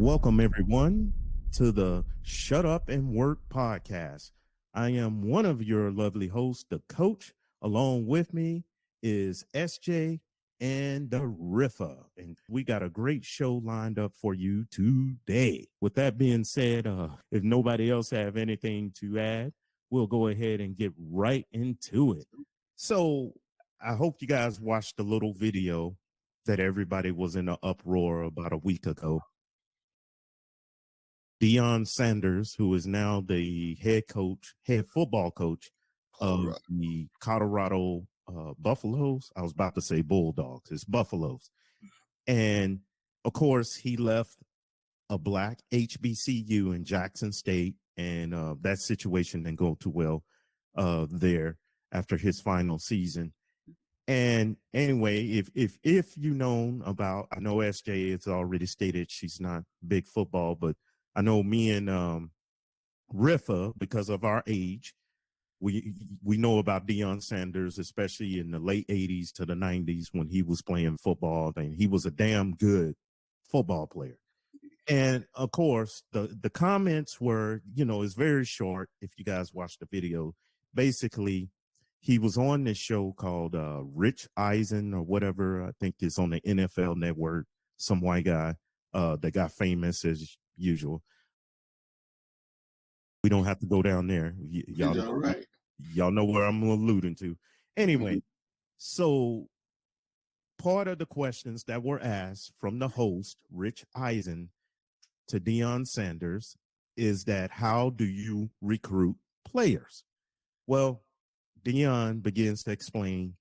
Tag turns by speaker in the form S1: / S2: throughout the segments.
S1: Welcome, everyone, to the Shut Up and Work podcast. I am one of your lovely hosts, the coach. Along with me is SJ and the Riffa. And we got a great show lined up for you today. With that being said, if nobody else have anything to add, we'll go ahead and get right into it. So I hope you guys watched the little video that everybody was in an uproar about a week ago. Deion Sanders, who is now the head football coach of the Colorado Buffaloes. I was about to say Bulldogs. It's Buffaloes. And, of course, he left a black HBCU in Jackson State, and that situation didn't go too well there after his final season. And anyway, if you know about, I know SJ has already stated she's not big football, but I know me and Riffa, because of our age, we know about Deion Sanders, especially in the late 80s to the 90s when he was playing football, and he was a damn good football player. And of course, the comments were, it's very short. If you guys watch the video, basically, he was on this show called Rich Eisen or whatever. I think it's on the NFL Network. Some white guy that got famous as usual. We don't have to go down there. Y'all know, right. Y'all know where I'm alluding to. Anyway, so part of the questions that were asked from the host, Rich Eisen, to Deion Sanders is that how do you recruit players? Well, Deion begins to explain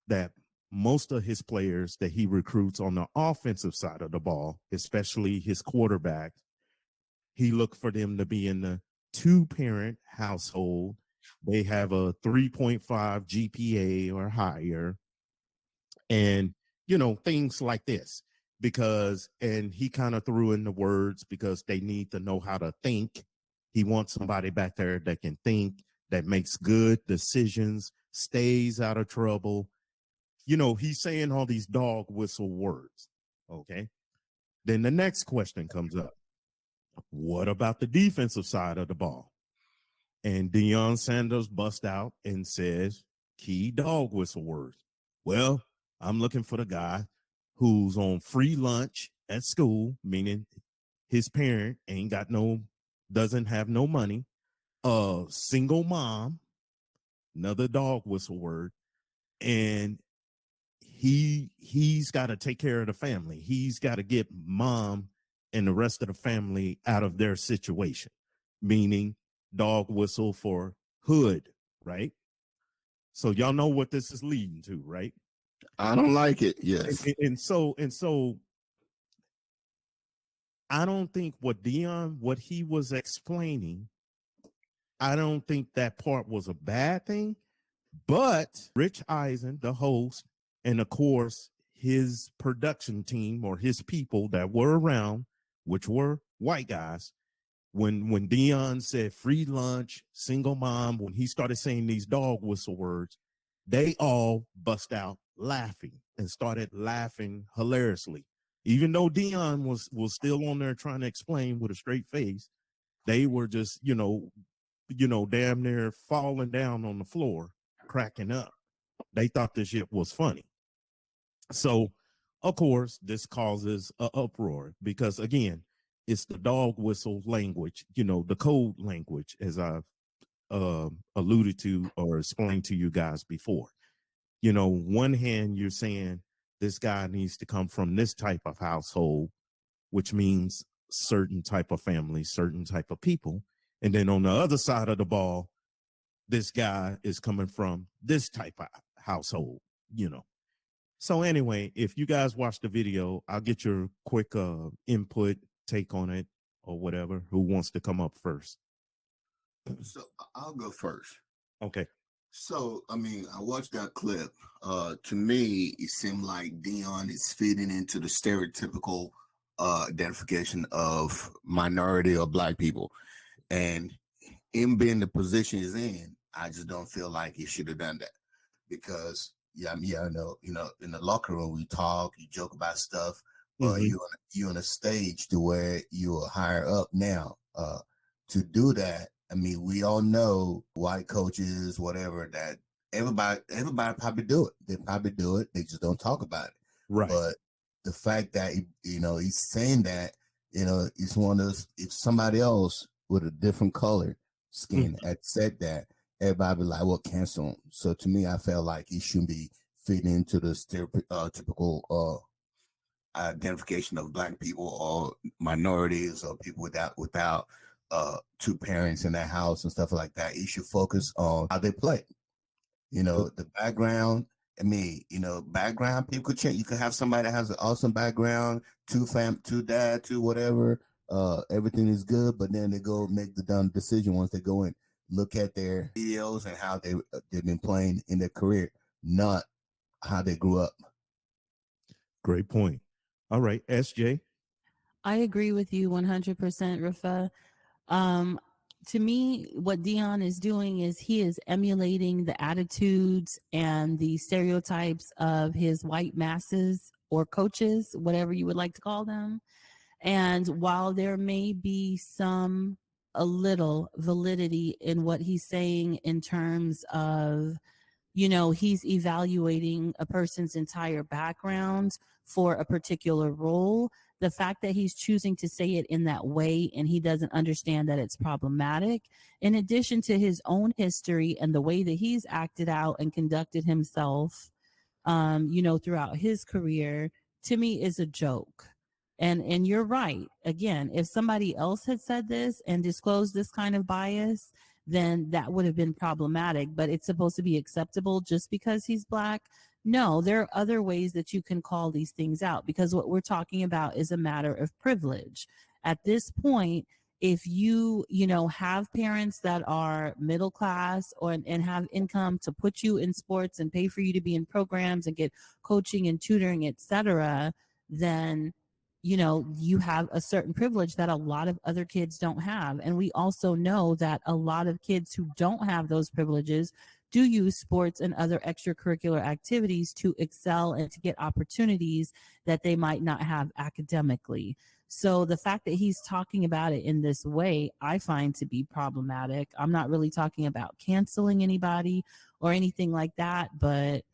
S1: that most of his players that he recruits on the offensive side of the ball, especially his quarterbacks, he looked for them to be in the two-parent household. They have a 3.5 GPA or higher, and, things like this. And he kind of threw in the words because they need to know how to think. He wants somebody back there that can think, that makes good decisions, stays out of trouble. He's saying all these dog whistle words, okay? Then the next question comes up. What about the defensive side of the ball? And Deion Sanders busts out and says, key dog whistle words. Well, I'm looking for the guy who's on free lunch at school, meaning his parent doesn't have no money. Single mom, another dog whistle word, and he's got to take care of the family. He's got to get mom and the rest of the family out of their situation, meaning dog whistle for hood, right? So y'all know what this is leading to, right?
S2: I don't like it. Yes.
S1: And so I don't think what he was explaining, I don't think that part was a bad thing, but Rich Eisen, the host, and of course, his production team or his people that were around, which were white guys, when Deion said free lunch, single mom, when he started saying these dog whistle words, they all bust out laughing and started laughing hilariously. Even though Deion was still on there trying to explain with a straight face, they were just, damn near falling down on the floor, cracking up. They thought this shit was funny. So, of course, this causes an uproar because, again, it's the dog whistle language, the code language, as I've alluded to or explained to you guys before. One hand, you're saying this guy needs to come from this type of household, which means certain type of family, certain type of people. And then on the other side of the ball, this guy is coming from this type of household, So anyway, if you guys watch the video, I'll get your quick input, take on it or whatever. Who wants to come up first?
S2: So I'll go first.
S1: Okay.
S2: So, I watched that clip. To me, it seemed like Deion is fitting into the stereotypical identification of minority or black people. And him being the position he's in, I just don't feel like he should have done that. Because, in the locker room, we talk, you joke about stuff. but you're on a stage to where you're higher up now. To do that, I mean, we all know white coaches, whatever, that everybody probably do it. They probably do it. They just don't talk about it.
S1: Right.
S2: But the fact that he's saying that, it's one of those. If somebody else with a different color skin had said that, everybody be like, "Well, cancel him." So to me, I felt like he shouldn't be fitting into the typical identification of black people or minorities or people without two parents in their house and stuff like that. You should focus on how they play. The background. I mean, background people could change. You could have somebody that has an awesome background, two dad, two whatever. Everything is good, but then they go make the dumb decision once they go and look at their videos and how they've been playing in their career, not how they grew up.
S1: Great point. All right, SJ.
S3: I agree with you 100%, Rafa. To me, what Deion is doing is he is emulating the attitudes and the stereotypes of his white masses or coaches, whatever you would like to call them. And while there may be a little validity in what he's saying in terms of, he's evaluating a person's entire background for a particular role. The fact that he's choosing to say it in that way and he doesn't understand that it's problematic, in addition to his own history and the way that he's acted out and conducted himself, throughout his career, to me is a joke. And you're right. Again, if somebody else had said this and disclosed this kind of bias, then that would have been problematic. But it's supposed to be acceptable just because he's black. No, there are other ways that you can call these things out, because what we're talking about is a matter of privilege. At this point, if you have parents that are middle class and have income to put you in sports and pay for you to be in programs and get coaching and tutoring, etc., then you have a certain privilege that a lot of other kids don't have. And we also know that a lot of kids who don't have those privileges do use sports and other extracurricular activities to excel and to get opportunities that they might not have academically. So the fact that he's talking about it in this way, I find to be problematic. I'm not really talking about canceling anybody or anything like that, but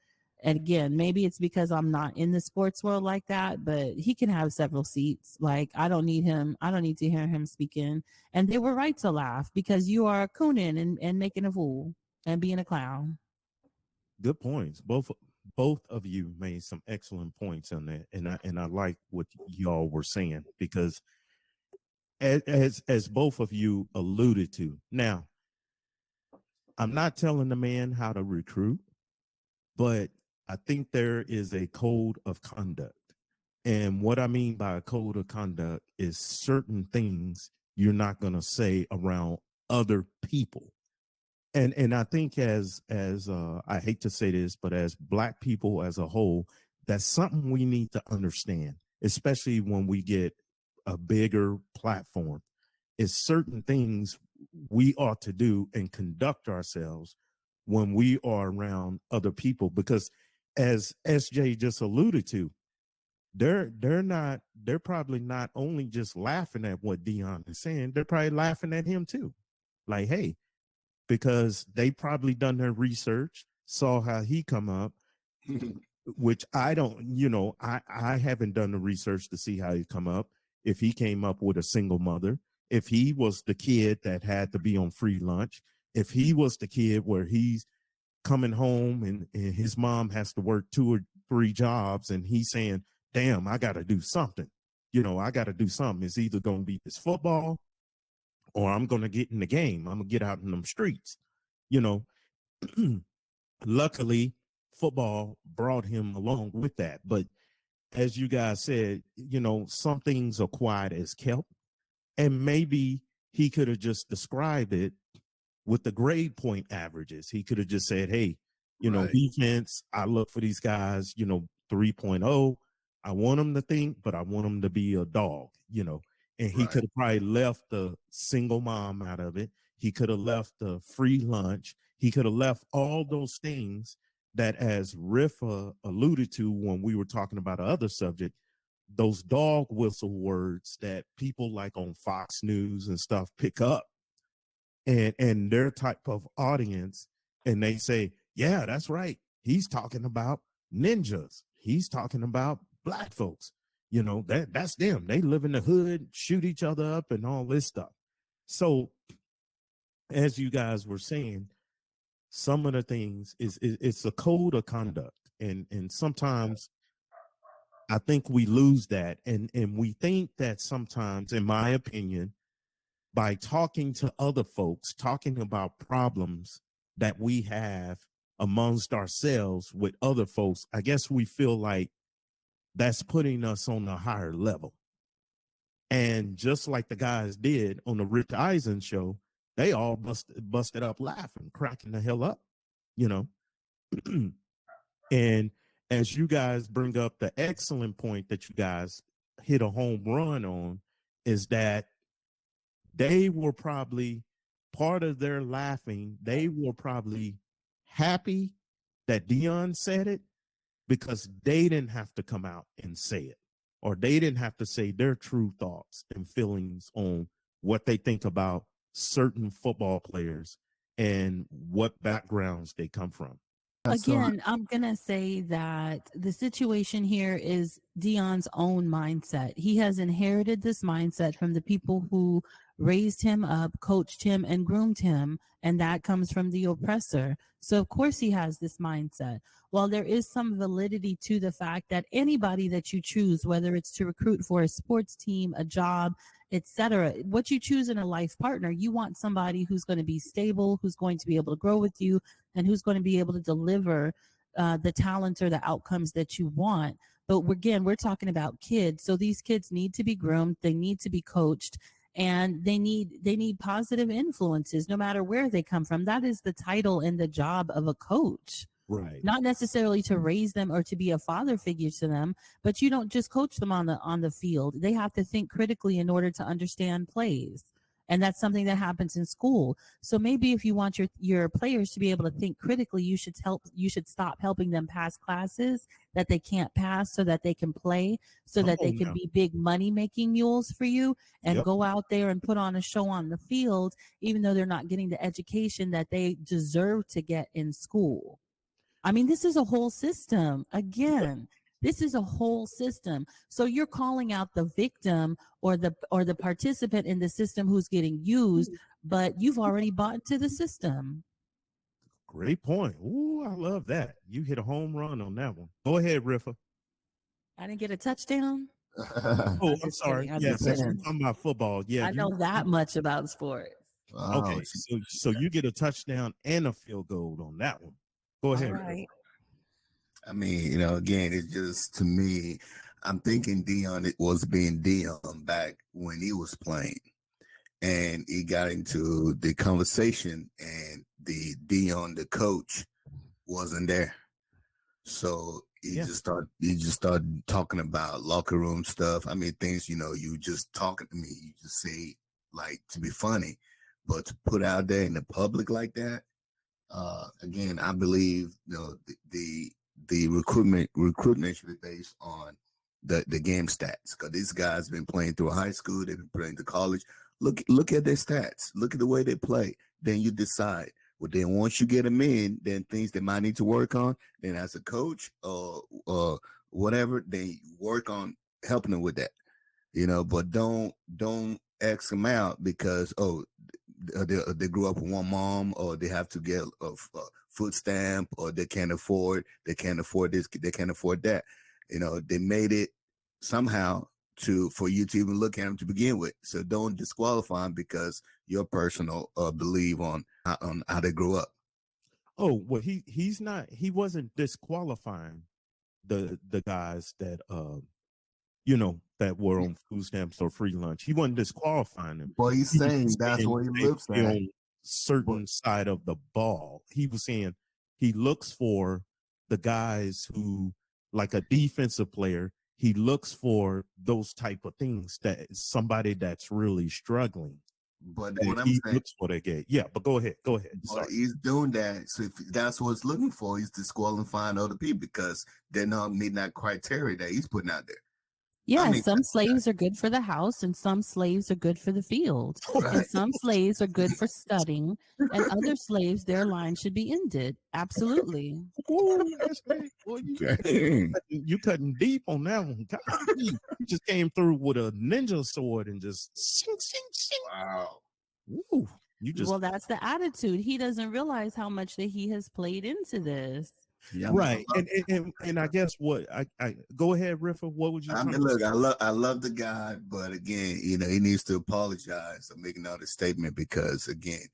S3: and again, maybe it's because I'm not in the sports world like that, but he can have several seats. Like, I don't need to hear him speaking. And they were right to laugh, because you are cooning and making a fool and being a clown.
S1: Good points. Both of you made some excellent points on that, and I like what y'all were saying, because as both of you alluded to. Now, I'm not telling the man how to recruit, but I think there is a code of conduct. And what I mean by a code of conduct is certain things you're not going to say around other people. And I think as I hate to say this, but as black people as a whole, that's something we need to understand, especially when we get a bigger platform, is certain things we ought to do and conduct ourselves when we are around other people. Because as SJ just alluded to, they're probably not only just laughing at what Deion is saying, they're probably laughing at him too. Like, hey, because they probably done their research, saw how he come up, which I don't, I haven't done the research to see how he come up. If he came up with a single mother, if he was the kid that had to be on free lunch, if he was the kid where he's coming home and his mom has to work 2 or 3 jobs and he's saying, damn, I got to do something. I got to do something. It's either going to be this football or I'm going to get in the game. I'm going to get out in them streets. Luckily, football brought him along with that. But as you guys said, some things are quiet as kept. And maybe he could have just described it with the grade point averages. He could have just said, hey, right, defense, I look for these guys, 3.0. I want them to think, but I want them to be a dog, And he could have probably left the single mom out of it. He could have left the free lunch. He could have left all those things that, as Riff alluded to when we were talking about the other subject, those dog whistle words that people like on Fox News and stuff pick up, and their type of audience, and they say, yeah, that's right. He's talking about ninjas. He's talking about black folks. You know, that's them. They live in the hood, shoot each other up and all this stuff. So as you guys were saying, some of the things is it's a code of conduct. And sometimes I think we lose that. And we think that sometimes, in my opinion, by talking to other folks, talking about problems that we have amongst ourselves with other folks, I guess we feel like that's putting us on a higher level. And just like the guys did on the Rich Eisen show, they all busted up laughing, cracking the hell up, you know. And as you guys bring up the excellent point that you guys hit a home run on, is that they were probably part of their laughing. They were probably happy that Deion said it because they didn't have to come out and say it, or they didn't have to say their true thoughts and feelings on what they think about certain football players and what backgrounds they come from.
S3: Again, I'm going to say that the situation here is Deion's own mindset. He has inherited this mindset from the people who raised him up, coached him, and groomed him, and that comes from the oppressor. So, of course, he has this mindset. While there is some validity to the fact that anybody that you choose, whether it's to recruit for a sports team, a job, etc., what you choose in a life partner, you want somebody who's going to be stable, who's going to be able to grow with you, and who's going to be able to deliver the talent or the outcomes that you want. But again, we're talking about kids. So these kids need to be groomed. They need to be coached, and they need positive influences no matter where they come from. That is the title and the job of a coach.
S1: Right.
S3: Not necessarily to raise them or to be a father figure to them, but you don't just coach them on the field. They have to think critically in order to understand plays. And that's something that happens in school. So maybe if you want your players to be able to think critically, you should stop helping them pass classes that they can't pass so that they can play, so that they can be big money making mules for you, and go out there and put on a show on the field, even though they're not getting the education that they deserve to get in school. I mean, this is a whole system. Again, this is a whole system. So you're calling out the victim or the participant in the system who's getting used, but you've already bought into the system.
S1: Great point. Ooh, I love that. You hit a home run on that one. Go ahead, Riffa.
S3: I didn't get a touchdown.
S1: Oh, I'm sorry. Yeah, since we're talking about football, yeah,
S3: I know that much about sports.
S2: Wow.
S1: Okay, so you get a touchdown and a field goal on that one. Go ahead.
S3: Right.
S2: I mean, again, it's just, to me, I'm thinking Deion, it was being Deion back when he was playing, and he got into the conversation, and the Deion, the coach, wasn't there. So he just started talking about locker room stuff. I mean, things, you just talking to me, you just say, like, to be funny, but to put out there in the public like that, again, I believe the recruitment should be based on the game stats, because these guys been playing through high school, they've been playing to college. Look at their stats, look at the way they play. Then you decide. Well, then once you get them in, then things they might need to work on. Then as a coach or whatever, they work on helping them with that. But don't X them out because they grew up with one mom, or they have to get a food stamp, or they can't afford this, they can't afford that. They made it somehow for you to even look at them to begin with. So don't disqualify them because your personal belief on how they grew up.
S1: Oh, well, he wasn't disqualifying the guys that that were on food stamps or free lunch. He wasn't disqualifying them.
S2: Well, he's saying that's what he looks at.
S1: On certain side of the ball. He was saying he looks for the guys who, like a defensive player, he looks for those type of things, that somebody that's really struggling.
S2: But what
S1: he looks for that game. Yeah, but go ahead.
S2: But he's doing that. So if that's what he's looking for, he's disqualifying other people because they're not meeting that criteria that he's putting out there.
S3: Yes, some slaves are good for the house and some slaves are good for the field.
S2: Right.
S3: And some slaves are good for studying and other slaves, their line should be ended. Absolutely.
S1: Ooh, that's right. Boy, you cutting deep on that one. God, you just came through with a ninja sword and just shing, shing, shing.
S2: Wow.
S1: Ooh, you just
S3: Well, that's the attitude. He doesn't realize how much that he has played into this.
S2: Yeah,
S1: right. And I guess what I go ahead, Riffa. What would you?
S2: I mean, look, I love the guy, but again, you know, he needs to apologize for making another statement because again,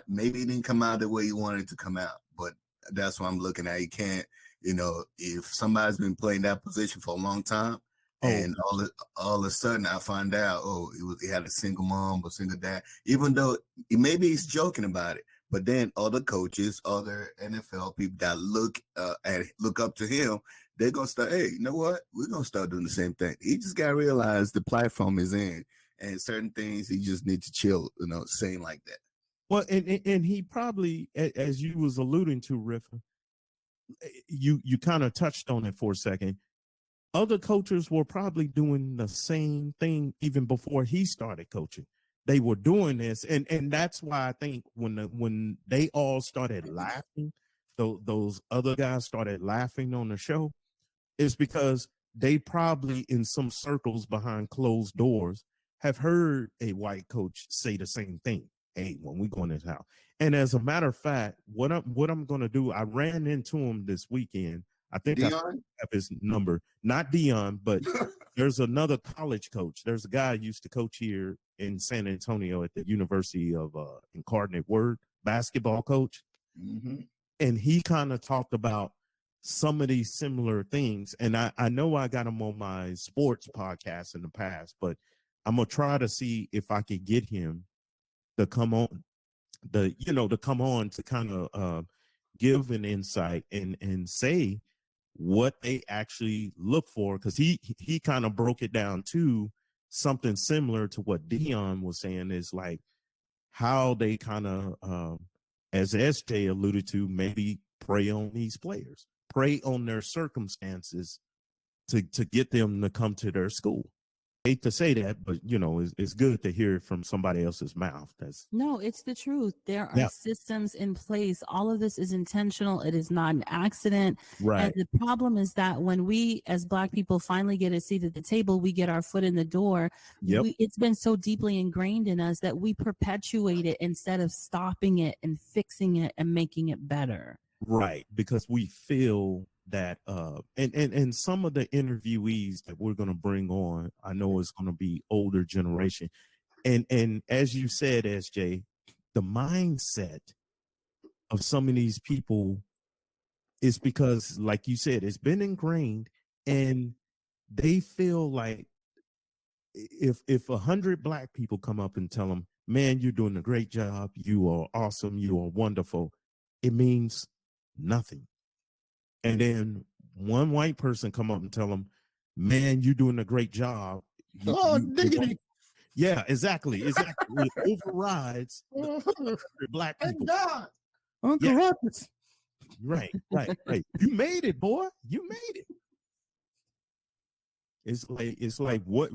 S2: maybe it didn't come out the way you wanted it to come out, but that's what I'm looking at. You can't, you know, if somebody's been playing that position for a long time, and all of a sudden I find out, he had a single mom or single dad, even though maybe he's joking about it. But then other coaches, other NFL people that look up to him, they're gonna start. Hey, you know what? We're gonna start doing the same thing. He just gotta realize the platform is in, and certain things he just needs to chill. You know, saying like that.
S1: Well, and he probably, as you was alluding to, Riffa, you kind of touched on it for a second. Other coaches were probably doing the same thing even before he started coaching. They were doing this, and that's why I think when they all started laughing, those other guys started laughing on the show, is because they probably in some circles behind closed doors have heard a white coach say the same thing. Hey, when we go in this house, and as a matter of fact, what I'm going to do, I ran into him this weekend. I think I have his number, not Deion, but there's another college coach. There's a guy who used to coach here in San Antonio at the University of Incarnate Word, basketball coach.
S2: Mm-hmm.
S1: And he kind of talked about some of these similar things. And I know I got him on my sports podcast in the past, but I'm going to try to see if I could get him to come on to kind of give an insight and say what they actually look for, because he kind of broke it down to something similar to what Deion was saying, is like how they kind of as SJ alluded to, maybe prey on these players, prey on their circumstances to get them to come to their school. Hate to say that, but you know, it's good to hear it from somebody else's mouth.
S3: No, it's the truth. There are systems in place. All of this is intentional. It is not an accident.
S1: Right.
S3: And the problem is that when we, as Black people, finally get a seat at the table, we get our foot in the door.
S1: Yep.
S3: It's been so deeply ingrained in us that we perpetuate it instead of stopping it and fixing it and making it better.
S1: Right, because we feel that and some of the interviewees that we're going to bring on, I know it's going to be older generation, and as you said, SJ, the mindset of some of these people is because, like you said, it's been ingrained, and they feel like if 100 Black people come up and tell them, man, you're doing a great job, you are awesome, you are wonderful, it means nothing. And then one white person come up and tell them, man, you're doing a great job.
S2: Diggity.
S1: Yeah, exactly. It overrides the Black people.
S2: God.
S1: Uncle Ruckus. Right. You made it, boy. You made it. It's like what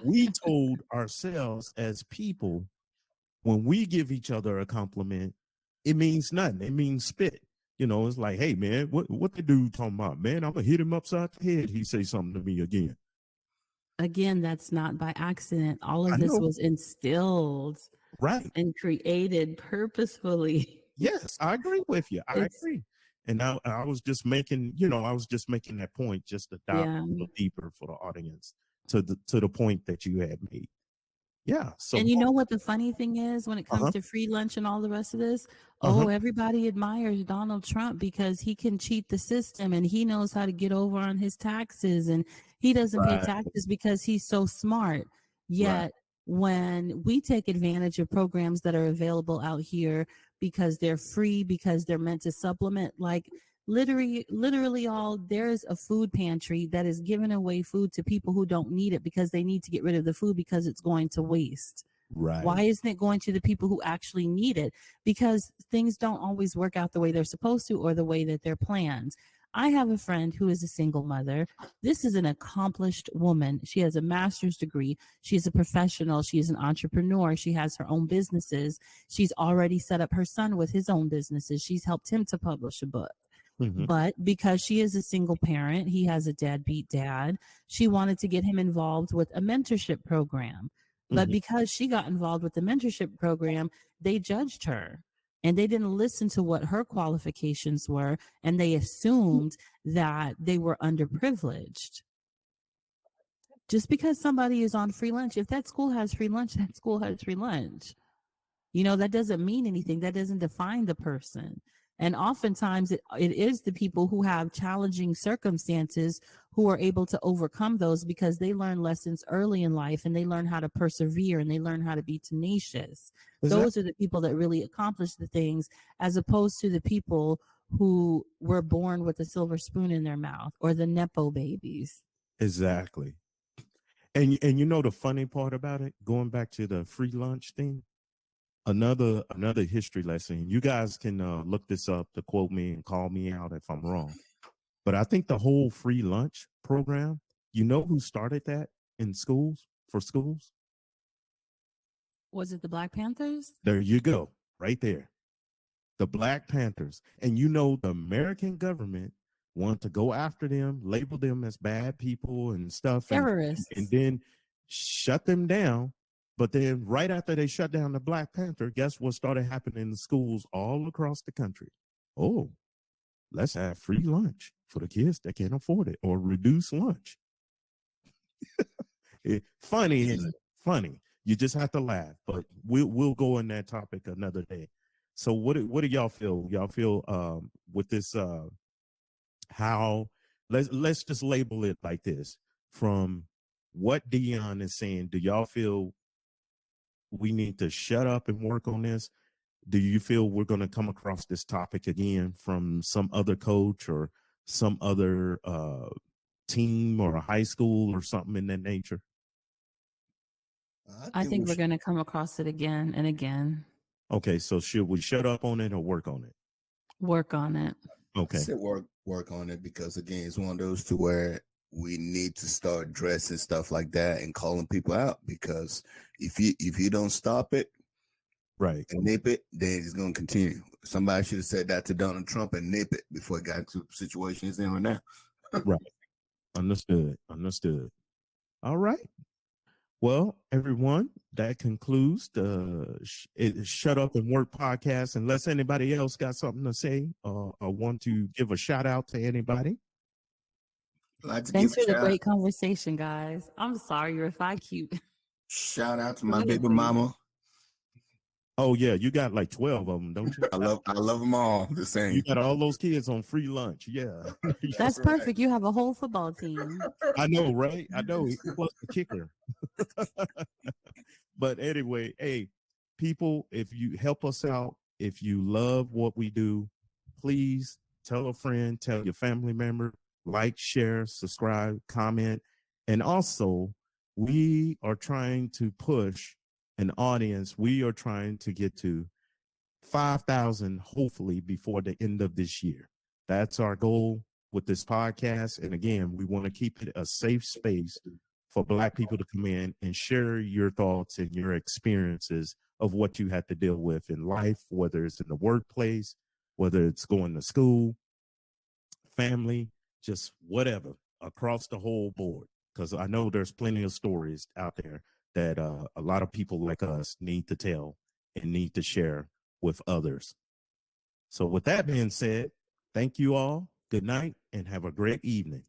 S1: we told ourselves as people when we give each other a compliment, it means nothing. It means spit. You know, it's like, hey, man, what the dude talking about? Man, I'm going to hit him upside the head. He say something to me again.
S3: Again, that's not by accident. All of this was instilled and created purposefully.
S1: Yes, I agree with you. I agree. And I was just making, that point just to dive a little deeper for the audience to the point that you had made. Yeah. So,
S3: and you know what the funny thing is when it comes to free lunch and all the rest of this? Everybody admires Donald Trump because he can cheat the system and he knows how to get over on his taxes, and he doesn't pay taxes because he's so smart. Yet when we take advantage of programs that are available out here because they're free, because they're meant to supplement, like literally all, there's a food pantry that is giving away food to people who don't need it because they need to get rid of the food because it's going to waste.
S1: Right.
S3: Why isn't it going to the people who actually need it? Because things don't always work out the way they're supposed to or the way that they're planned. I have a friend who is a single mother. This is an accomplished woman. She has a master's degree. She's a professional. She is an entrepreneur. She has her own businesses. She's already set up her son with his own businesses. She's helped him to publish a book.
S1: Mhm.
S3: But because she is a single parent, he has a deadbeat dad, she wanted to get him involved with a mentorship program. But
S1: Mhm.
S3: because she got involved with the mentorship program, they judged her and they didn't listen to what her qualifications were. And they assumed that they were underprivileged. Just because somebody is on free lunch, if that school has free lunch, that school has free lunch. You know, that doesn't mean anything. That doesn't define the person. And oftentimes it is the people who have challenging circumstances who are able to overcome those because they learn lessons early in life and they learn how to persevere and they learn how to be tenacious. Those are the people that really accomplish the things, as opposed to the people who were born with a silver spoon in their mouth, or the Nepo babies.
S1: Exactly. And you know the funny part about it, going back to the free lunch thing, another history lesson. You guys can look this up to quote me and call me out if I'm wrong. But I think the whole free lunch program, you know who started that in schools, for schools?
S3: Was it the Black Panthers?
S1: There you go, right there. The Black Panthers. And you know the American government want to go after them, label them as bad people and stuff, and
S3: Terrorists.
S1: then shut them down. But then right after they shut down the Black Panther, guess what started happening in the schools all across the country? Oh, let's have free lunch for the kids that can't afford it, or reduce lunch. Funny, isn't it? Funny. You just have to laugh. But we'll go in that topic another day. So what do y'all feel? Y'all feel with this how let's just label it like this. From what Deion is saying, do y'all feel we need to shut up and work on this? Do you feel we're going to come across this topic again from some other coach or some other team or a high school or something in that nature?
S3: I think we're going to come across it again and again.
S1: Okay, so should we shut up on it or work on it?
S3: Work on it.
S1: Okay.
S2: I said work on it, because again, it's one of those to where we need to start addressing stuff like that and calling people out, because if you don't stop it,
S1: right,
S2: and nip it, then it's going to continue. Somebody should have said that to Donald Trump and nip it before it got into the situation it's in right now.
S1: Right. Understood. All right. Well, everyone, that concludes the Shut Up and Work podcast. Unless anybody else got something to say or want to give a shout out to anybody.
S3: Thanks for the great conversation, guys. I'm sorry if I keep.
S2: Shout out to my baby mama.
S1: Oh yeah, you got like 12 of them, don't you?
S2: I love them all the same.
S1: You got all those kids on free lunch. Yeah.
S3: That's perfect. You have a whole football team.
S1: I know, right? I know. Plus the kicker. But anyway, hey, people, if you help us out, if you love what we do, please tell a friend, tell your family member, like, share, subscribe, comment. And also, we are trying to push an audience. We are trying to get to 5,000, hopefully, before the end of this year. That's our goal with this podcast. And again, we want to keep it a safe space for Black people to come in and share your thoughts and your experiences of what you had to deal with in life, whether it's in the workplace, whether it's going to school, family, just whatever, across the whole board. Because I know there's plenty of stories out there that a lot of people like us need to tell and need to share with others. So with that being said, thank you all. Good night and have a great evening.